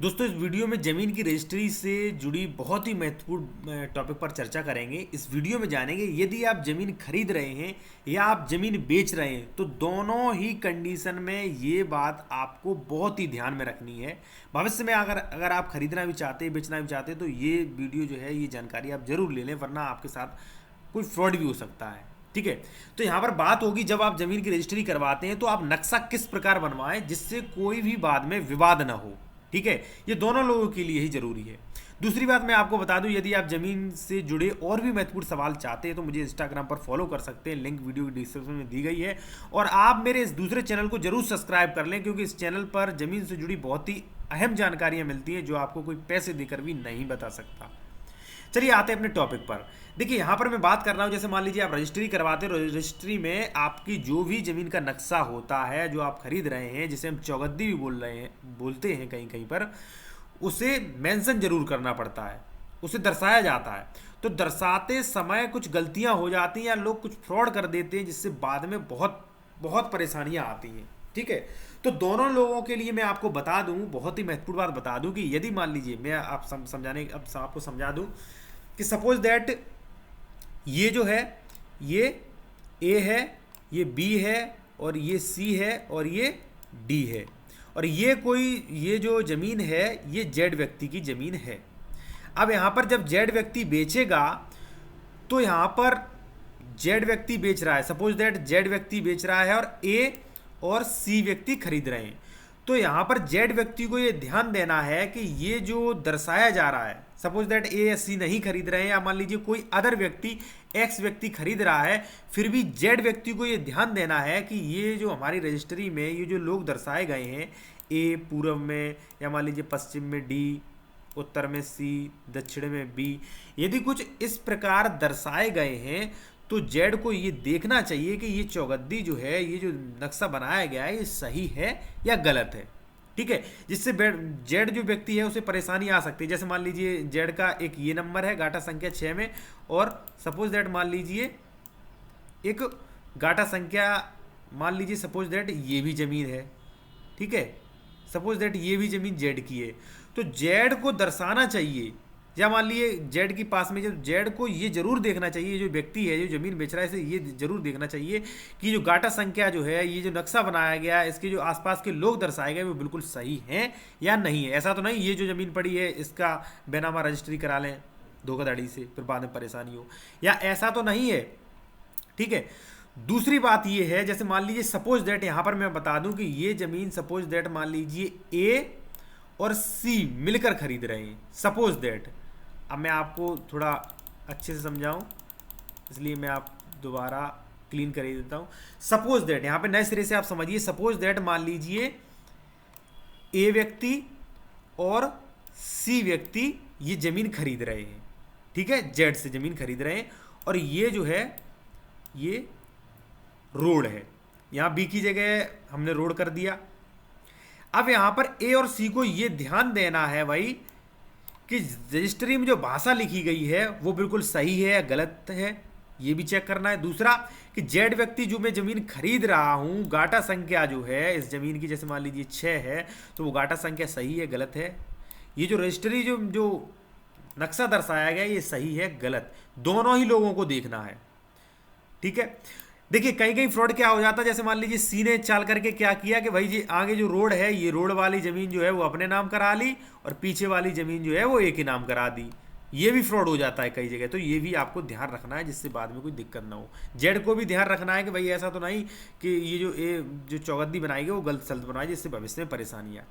दोस्तों इस वीडियो में ज़मीन की रजिस्ट्री से जुड़ी बहुत ही महत्वपूर्ण टॉपिक पर चर्चा करेंगे। इस वीडियो में जानेंगे यदि आप ज़मीन खरीद रहे हैं या आप ज़मीन बेच रहे हैं तो दोनों ही कंडीशन में ये बात आपको बहुत ही ध्यान में रखनी है। भविष्य में अगर अगर आप खरीदना भी चाहते हैं, बेचना भी चाहते हैं तो ये वीडियो जो है, ये जानकारी आप ज़रूर ले लें, वरना आपके साथ कोई फ्रॉड भी हो सकता है। ठीक है, तो यहाँ पर बात होगी, जब आप ज़मीन की रजिस्ट्री करवाते हैं तो आप नक्शा किस प्रकार बनवाएं जिससे कोई भी बाद में विवाद ना हो। ठीक है, ये दोनों लोगों के लिए ही जरूरी है। दूसरी बात मैं आपको बता दूं, यदि आप जमीन से जुड़े और भी महत्वपूर्ण सवाल चाहते हैं तो मुझे इंस्टाग्राम पर फॉलो कर सकते हैं, लिंक वीडियो की डिस्क्रिप्शन में दी गई है। और आप मेरे इस दूसरे चैनल को जरूर सब्सक्राइब कर लें, क्योंकि इस चैनल पर जमीन से जुड़ी बहुत ही अहम जानकारियां मिलती हैं जो आपको कोई पैसे देकर भी नहीं बता सकता। चलिए आते हैं अपने टॉपिक पर। देखिए यहाँ पर मैं बात कर रहा हूँ, जैसे मान लीजिए आप रजिस्ट्री करवाते हो, रजिस्ट्री में आपकी जो भी ज़मीन का नक्शा होता है जो आप खरीद रहे हैं, जिसे हम चौगद्दी भी बोलते हैं कहीं कहीं पर, उसे मेंशन जरूर करना पड़ता है, उसे दर्शाया जाता है। तो दर्शाते समय कुछ गलतियाँ हो जाती हैं या लोग कुछ फ्रॉड कर देते हैं, जिससे बाद में बहुत बहुत परेशानियाँ आती हैं। ठीक है, तो दोनों लोगों के लिए मैं आपको बता दूं, बहुत ही महत्वपूर्ण बात बता दूं कि यदि मान लीजिए, मैं आप समझाने अब आपको समझा दूं कि सपोज दैट ये जो है, ये ए है, ये बी है, और ये सी है, और ये डी है, और ये जो ज़मीन है ये जेड व्यक्ति की ज़मीन है। अब यहाँ पर जब जेड व्यक्ति बेचेगा तो यहाँ पर जेड व्यक्ति बेच रहा है, सपोज दैट जेड व्यक्ति बेच रहा है और ए और सी व्यक्ति खरीद रहे हैं। तो यहाँ पर जेड व्यक्ति को ये ध्यान देना है कि ये जो दर्शाया जा रहा है, सपोज दैट ए या सी नहीं खरीद रहे हैं, या मान लीजिए कोई अदर व्यक्ति एक्स व्यक्ति खरीद रहा है, फिर भी जेड व्यक्ति को ये ध्यान देना है कि ये जो हमारी रजिस्ट्री में ये जो लोग दर्शाए गए हैं, ए पूर्व में, या मान लीजिए पश्चिम में डी, उत्तर में सी, दक्षिण में बी, यदि कुछ इस प्रकार दर्शाए गए हैं तो जेड को ये देखना चाहिए कि ये चौगद्दी जो है, ये जो नक्शा बनाया गया है, ये सही है या गलत है। ठीक है, जिससे जेड जो व्यक्ति है उसे परेशानी आ सकती है। जैसे मान लीजिए जेड का एक ये नंबर है गाटा संख्या 6 में, और सपोज दैट मान लीजिए एक गाटा संख्या, मान लीजिए सपोज दैट ये भी ज़मीन है। ठीक है, सपोज दैट ये भी ज़मीन जेड की है, तो जेड को दर्शाना चाहिए, या मान लीजिए जेड के पास में, जब जेड को ये जरूर देखना चाहिए, जो व्यक्ति है जो ज़मीन बेच रहा है इसे ये जरूर देखना चाहिए कि जो गाटा संख्या जो है, ये जो नक्शा बनाया गया है, इसके जो आसपास के लोग दर्शाए गए वो बिल्कुल सही हैं या नहीं है। ऐसा तो नहीं ये जो ज़मीन पड़ी है इसका बेनामा रजिस्ट्री करा लें धोखाधड़ी से, फिर बाद में परेशानी हो, या ऐसा तो नहीं है। ठीक है, दूसरी बात ये है, जैसे मान लीजिए सपोज दैट यहाँ पर मैं बता दूं कि ये ज़मीन सपोज दैट मान लीजिए ए और सी मिलकर खरीद रहे हैं, सपोज दैट। अब मैं आपको थोड़ा अच्छे से समझाऊं, इसलिए मैं आप दोबारा क्लीन कर ही देता हूं। सपोज दैट यहाँ पे नए सिरे से आप समझिए, सपोज दैट मान लीजिए ए व्यक्ति और सी व्यक्ति ये ज़मीन खरीद रहे हैं। ठीक है, जेड से ज़मीन खरीद रहे हैं, और ये जो है ये रोड है, यहाँ बी की जगह हमने रोड कर दिया। अब यहाँ पर ए और सी को ये ध्यान देना है भाई कि रजिस्ट्री में जो भाषा लिखी गई है वो बिल्कुल सही है या गलत है, ये भी चेक करना है। दूसरा कि जेड व्यक्ति जो मैं ज़मीन खरीद रहा हूँ, गाटा संख्या जो है इस ज़मीन की, जैसे मान लीजिए 6 है, तो वो गाटा संख्या सही है गलत है। ये जो रजिस्ट्री जो नक्शा दर्शाया गया ये सही है गलत, दोनों ही लोगों को देखना है। ठीक है, देखिए कहीं कहीं फ्रॉड क्या हो जाता है, जैसे मान लीजिए सी ने चाल करके क्या किया कि भाई जी आगे जो रोड है, ये रोड वाली ज़मीन जो है वो अपने नाम करा ली, और पीछे वाली ज़मीन जो है वो एक ही नाम करा दी। ये भी फ्रॉड हो जाता है कई जगह, तो ये भी आपको ध्यान रखना है जिससे बाद में कोई दिक्कत ना हो। जेड को भी ध्यान रखना है कि भाई ऐसा तो नहीं कि ये जो चौगद्दी बनाई गई वो गलत सलत बनाई, जिससे भविष्य में परेशानी आए।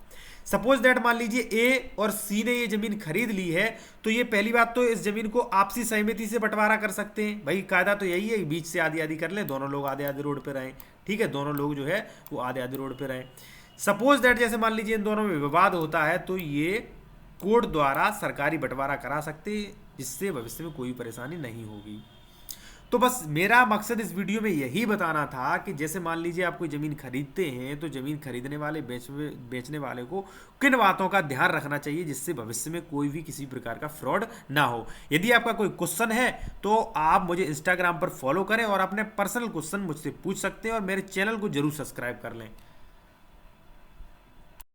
सपोज दैट मान लीजिए ए और सी ने ये ज़मीन खरीद ली है, तो ये पहली बात तो इस ज़मीन को आपसी सहमति से बंटवारा कर सकते हैं। भाई कायदा तो यही है, बीच से आधी आधी कर लें, दोनों लोग आधे आधे रोड पर रहें। ठीक है, दोनों लोग जो है वो आधे आधे रोड पर रहें। सपोज दैट जैसे मान लीजिए इन दोनों में विवाद होता है, तो ये कोर्ट द्वारा सरकारी बंटवारा करा सकते हैं, जिससे भविष्य में कोई परेशानी नहीं होगी। तो बस मेरा मकसद इस वीडियो में यही बताना था कि जैसे मान लीजिए आप कोई ज़मीन खरीदते हैं तो ज़मीन खरीदने वाले बेचने वाले को किन बातों का ध्यान रखना चाहिए जिससे भविष्य में कोई भी किसी प्रकार का फ्रॉड ना हो। यदि आपका कोई क्वेश्चन है तो आप मुझे इंस्टाग्राम पर फॉलो करें और अपने पर्सनल क्वेश्चन मुझसे पूछ सकते हैं, और मेरे चैनल को जरूर सब्सक्राइब कर लें।